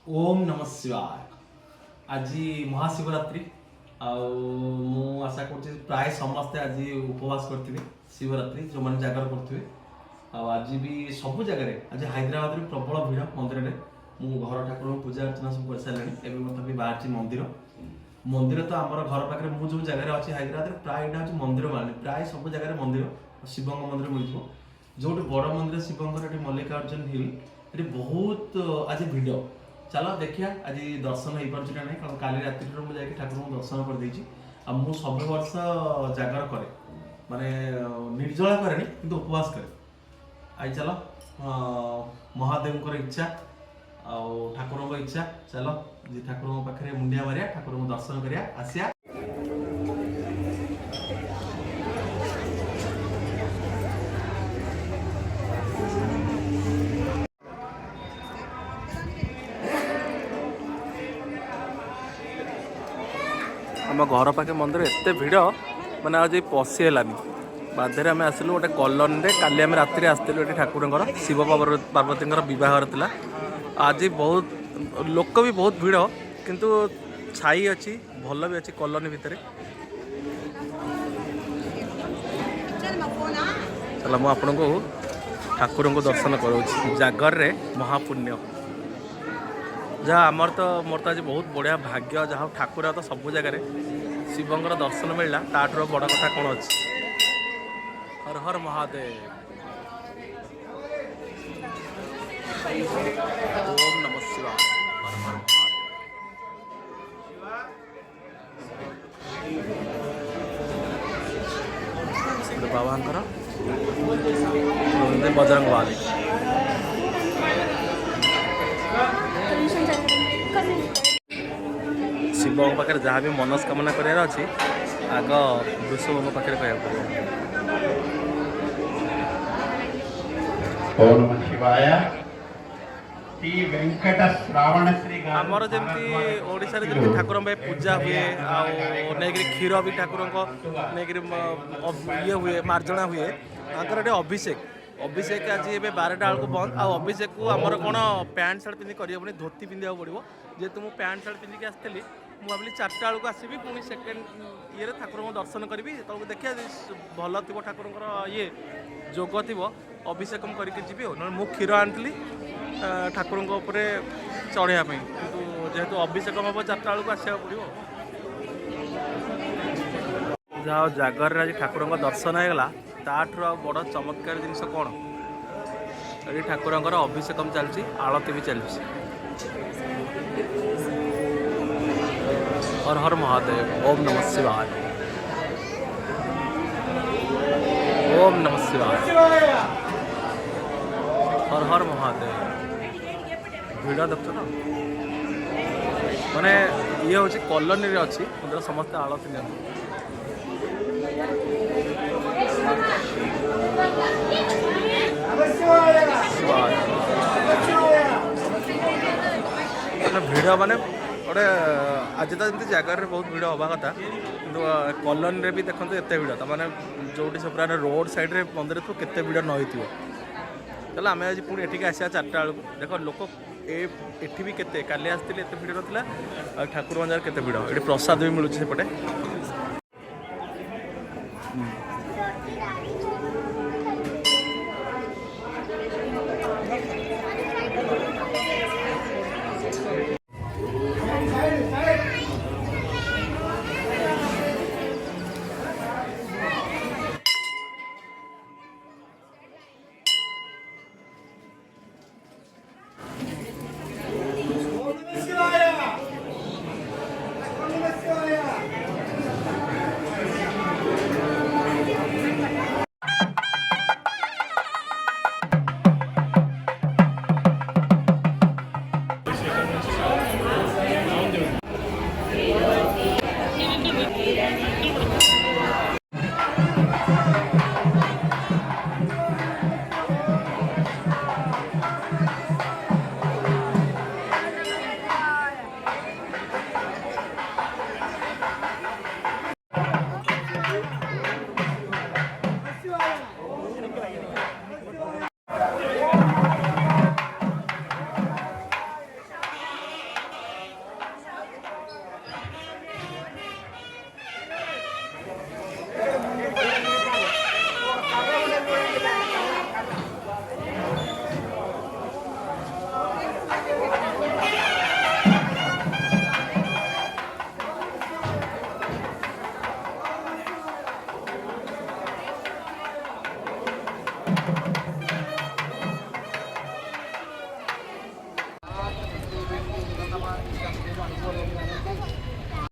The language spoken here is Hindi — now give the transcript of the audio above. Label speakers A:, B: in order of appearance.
A: ओम नमः शिवाय। आज महाशिवरात्रि आशा कर प्राय समस्ते आज उपवास करते शिवरात्रि जो मैंने जागर करते आज भी सब जगह आज हैदराबाद में प्रबल भिड़ मंदिर में मु घर ठाकुर पूजा अर्चना सब कर सारे एवं बाहर मंदिर मंदिर तो आम घर पाखे मुझे जो जगह अच्छी हैदराबाद में प्राय यहाँ हूँ मंदिर मान प्राय सब जगह मंदिर शिव मंदिर मिल जो बड़ मंदिर शिवंर मल्लिकार्जुन हिल ये बहुत आज भिड़ चलो देखिए आज दर्शन हो पार्छ ना नहीं कारण काली राति मुझे ठाकुर को दर्शन कर देछि मु सब वर्ष जागर करे माने निर्जला करे कि उपवास करे आज चलो महादेव इच्छा ठाकुर इच्छा चलो जी ठाकुर पाखे मुंडिया मारिया ठाकुर को दर्शन करिया आसिया। आम घर पाखे मंदिर एत भिड़ मैंने आज पशिलानी बाध्य आम आसलु गोटे कॉलोनी रे काली आम राति आसलु ठाकुर शिव पार्वती बहार था आज बहुत लोक भी बहुत भिड़ किंतु छाई अच्छी भल भी अच्छी कॉलोनी भितर चलो मुझे आपन को ठाकुर को दर्शन करोछि जागर रे महापुण्य जहाँ आमर तो मोर तो आज बहुत बढ़िया भाग्य जहाँ ठाकुर तो सब जगह शिवंर दर्शन मिलला ताठर बड़ कथा कौन अच्छी। हर हर महादेव। ओम नमः शिवाय। हर हर महादेव। बाबा बजरंग वाली शिव पाखे जहाँ भी मनस्कामना करार अच्छी आग वृषभ पाखे कह आमर जमी ओडिशा रे जमी ठाकुर पूजा हुए आगे क्षीर भी ठाकुर ये हुए मार्जना हुए आंकर अभिषेक अभिषेक आज ये 12टा बेलू बंद अभिषेक को आमर कौन पैंट सार्ट पिंधि कर धोती पिंधा पड़ो जेहेतु मुझे पैंट सार्ट पिंधिकी आसती मुझे भाविली 4टा बेलू आसबि पुणी सेकेंड ये ठाकुर दर्शन करी तो देखिए भल थी ठाकुर ये जोग थी अभिषेक करके जी मु क्षीर आनी ठाकुर चढ़ाई किंतु जेहेतु अभिषेक हम 4टा बेलू आसा पड़ो जहाँ जागर आज ठाकुर दर्शन होगा ताठू आ बड़ चमत्कार जिनस कौन ये ठाकुर अभिषेक चलती आलती भी चलती। हर हर महादेव। ओम नमः शिवाय। ओम नमः शिवाय। हर हर महादेव। भिड़ देख ना माने ये हूँ कॉलोनी रे अच्छी समस्त आलती नि भिड़ माने गोटे आज तो जमी जगार बहुत भिड़ हवा कथा कि कॉलोनी रे भी देखते एत भिड़ मैंने जो सब पूरा रोड साइड रे मंदिर थो केते भिड़ नई चलो आम आज पुणी एठिक आसा 4टा बेलू देख लोक एठी भी केते काली आसते एत भिड़ नाला ठाकुर मंदिर केते भिड़ ये प्रसाद भी मिलूँ सेपटे